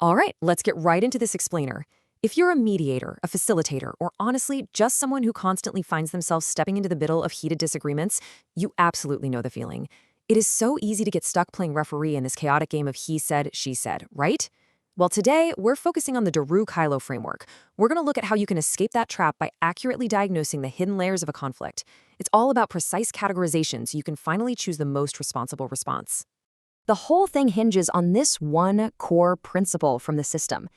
All right, let's get right into this explainer. If you're a mediator, a facilitator, or honestly, just someone who constantly finds themselves stepping into the middle of heated disagreements, you absolutely know the feeling. It is so easy to get stuck playing referee in this chaotic game of he said, she said, right? Well, today, we're focusing on the Deru Kailo framework. We're going to look at how you can escape that trap by accurately diagnosing the hidden layers of a conflict. It's all about precise categorization so you can finally choose the most responsible response. The whole thing hinges on this one core principle from the system.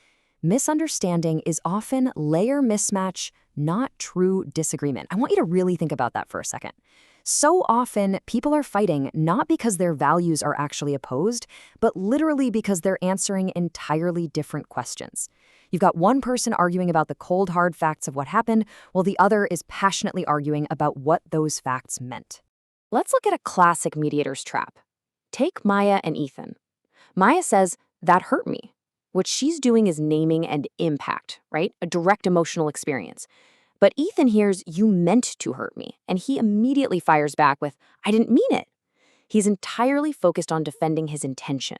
Misunderstanding is often layer mismatch, not true disagreement. I want you to really think about that for a second. So often, people are fighting not because their values are actually opposed, but literally because they're answering entirely different questions. You've got one person arguing about the cold, hard facts of what happened, while the other is passionately arguing about what those facts meant. Let's look at a classic mediator's trap. Take Maya and Ethan. Maya says, "That hurt me." What she's doing is naming an impact, right? A direct emotional experience. But Ethan hears, "You meant to hurt me," and he immediately fires back with, "I didn't mean it." He's entirely focused on defending his intention.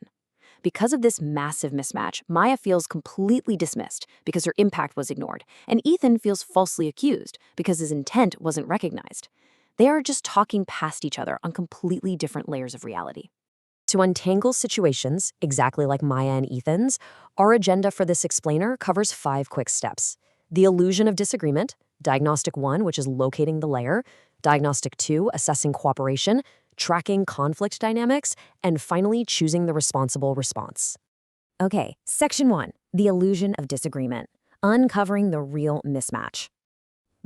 Because of this massive mismatch, Maya feels completely dismissed because her impact was ignored, and Ethan feels falsely accused because his intent wasn't recognized. They are just talking past each other on completely different layers of reality. To untangle situations, exactly like Maya and Ethan's, our agenda for this explainer covers 5 quick steps. The illusion of disagreement, Diagnostic 1, which is locating the layer, Diagnostic 2, assessing cooperation, tracking conflict dynamics, and finally choosing the responsible response. Okay, Section 1, the illusion of disagreement, uncovering the real mismatch.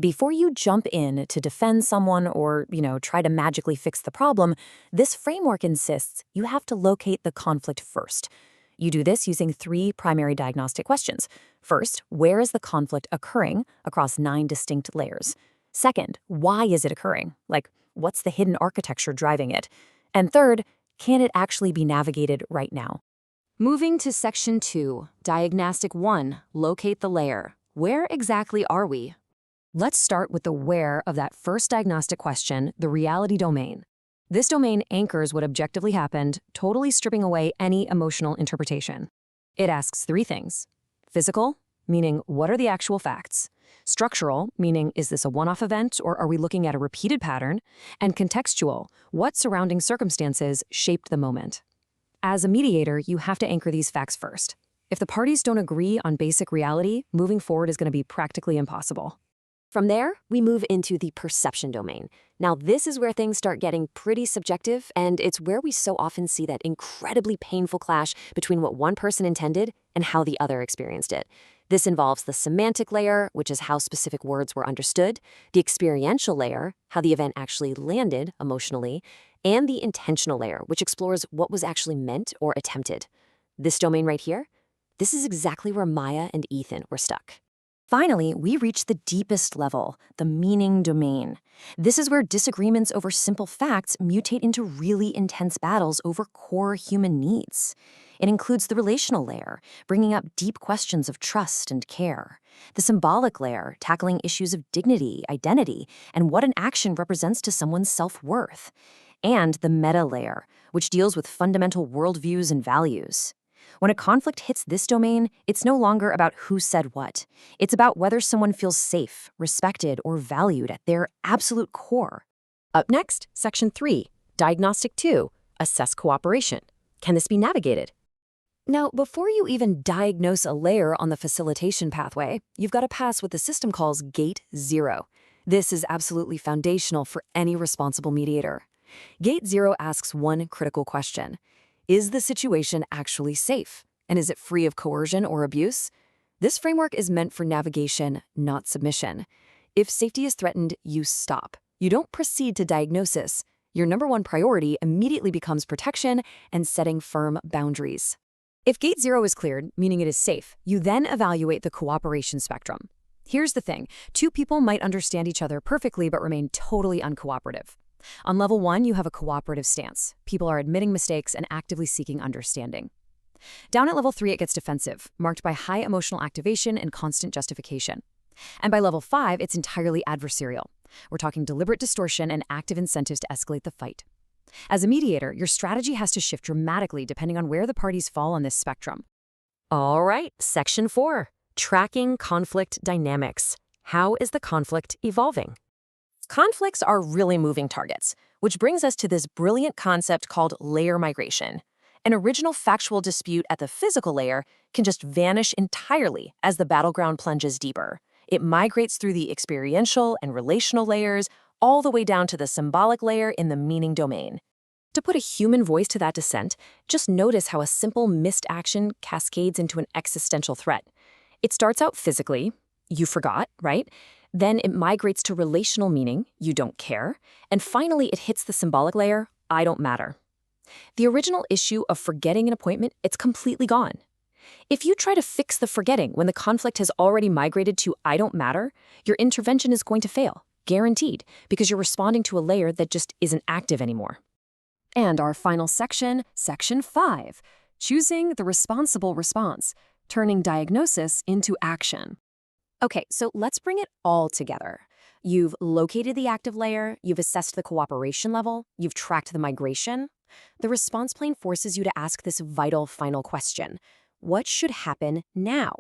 Before you jump in to defend someone or, try to magically fix the problem, this framework insists you have to locate the conflict first. You do this using 3 primary diagnostic questions. First, where is the conflict occurring across 9 distinct layers? Second, why is it occurring? Like, what's the hidden architecture driving it? And third, can it actually be navigated right now? Moving to Section 2, Diagnostic 1, locate the layer. Where exactly are we? Let's start with the where of that first diagnostic question, the reality domain. This domain anchors what objectively happened, totally stripping away any emotional interpretation. It asks 3 things. Physical, meaning what are the actual facts? Structural, meaning is this a one-off event or are we looking at a repeated pattern? And contextual, what surrounding circumstances shaped the moment? As a mediator, you have to anchor these facts first. If the parties don't agree on basic reality, moving forward is going to be practically impossible. From there, we move into the perception domain. Now, this is where things start getting pretty subjective, and it's where we so often see that incredibly painful clash between what one person intended and how the other experienced it. This involves the semantic layer, which is how specific words were understood, the experiential layer, how the event actually landed emotionally, and the intentional layer, which explores what was actually meant or attempted. This domain right here, this is exactly where Maya and Ethan were stuck. Finally, we reach the deepest level, the meaning domain. This is where disagreements over simple facts mutate into really intense battles over core human needs. It includes the relational layer, bringing up deep questions of trust and care. The symbolic layer, tackling issues of dignity, identity, and what an action represents to someone's self-worth. And the meta layer, which deals with fundamental worldviews and values. When a conflict hits this domain, it's no longer about who said what. It's about whether someone feels safe, respected, or valued at their absolute core. Up next, Section 3, Diagnostic 2, assess cooperation. Can this be navigated? Now, before you even diagnose a layer on the facilitation pathway, you've got to pass what the system calls Gate 0. This is absolutely foundational for any responsible mediator. Gate 0 asks one critical question. Is the situation actually safe? And is it free of coercion or abuse? This framework is meant for navigation, not submission. If safety is threatened, you stop. You don't proceed to diagnosis. Your number 1 priority immediately becomes protection and setting firm boundaries. If Gate 0 is cleared, meaning it is safe, you then evaluate the cooperation spectrum. Here's the thing. 2 people might understand each other perfectly but remain totally uncooperative. On level 1, you have a cooperative stance. People are admitting mistakes and actively seeking understanding. Down at level 3, it gets defensive, marked by high emotional activation and constant justification. And by level 5, it's entirely adversarial. We're talking deliberate distortion and active incentives to escalate the fight. As a mediator, your strategy has to shift dramatically depending on where the parties fall on this spectrum. All right, Section 4, Tracking Conflict Dynamics. How is the conflict evolving? Conflicts are really moving targets, which brings us to this brilliant concept called layer migration. An original factual dispute at the physical layer can just vanish entirely as the battleground plunges deeper. It migrates through the experiential and relational layers, all the way down to the symbolic layer in the meaning domain. To put a human voice to that descent, just notice how a simple missed action cascades into an existential threat. It starts out physically, you forgot, right? Then it migrates to relational meaning, you don't care. And finally, it hits the symbolic layer, I don't matter. The original issue of forgetting an appointment, it's completely gone. If you try to fix the forgetting when the conflict has already migrated to I don't matter, your intervention is going to fail, guaranteed, because you're responding to a layer that just isn't active anymore. And our final section, Section 5, Choosing the Responsible Response, Turning Diagnosis into Action. Okay, so let's bring it all together. You've located the active layer, you've assessed the cooperation level, you've tracked the migration. The response plane forces you to ask this vital final question. What should happen now?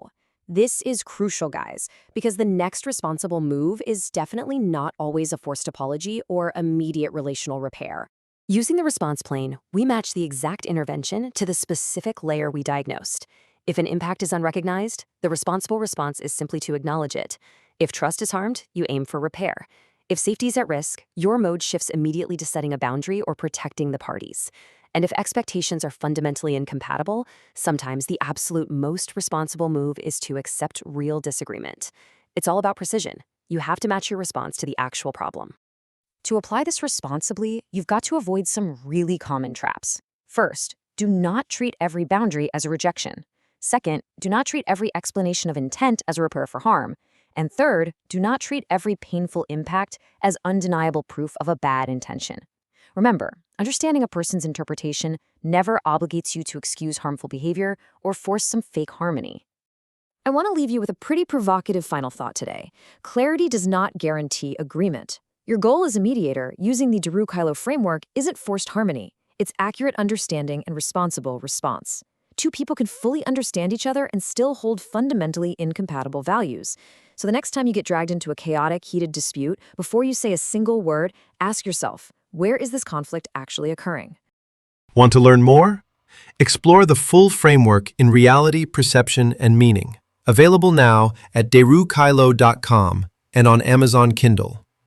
This is crucial, guys, because the next responsible move is definitely not always a forced apology or immediate relational repair. Using the response plane, we match the exact intervention to the specific layer we diagnosed. If an impact is unrecognized, the responsible response is simply to acknowledge it. If trust is harmed, you aim for repair. If safety is at risk, your mode shifts immediately to setting a boundary or protecting the parties. And if expectations are fundamentally incompatible, sometimes the absolute most responsible move is to accept real disagreement. It's all about precision. You have to match your response to the actual problem. To apply this responsibly, you've got to avoid some really common traps. First, do not treat every boundary as a rejection. Second, do not treat every explanation of intent as a repair for harm. And third, do not treat every painful impact as undeniable proof of a bad intention. Remember, understanding a person's interpretation never obligates you to excuse harmful behavior or force some fake harmony. I want to leave you with a pretty provocative final thought today. Clarity does not guarantee agreement. Your goal as a mediator using the Deru Kailo framework isn't forced harmony. It's accurate understanding and responsible response. Two people can fully understand each other and still hold fundamentally incompatible values. So the next time you get dragged into a chaotic, heated dispute, before you say a single word, ask yourself, where is this conflict actually occurring? Want to learn more? Explore the full framework in Reality, Perception, and Meaning. Available now at derukailo.com and on Amazon Kindle.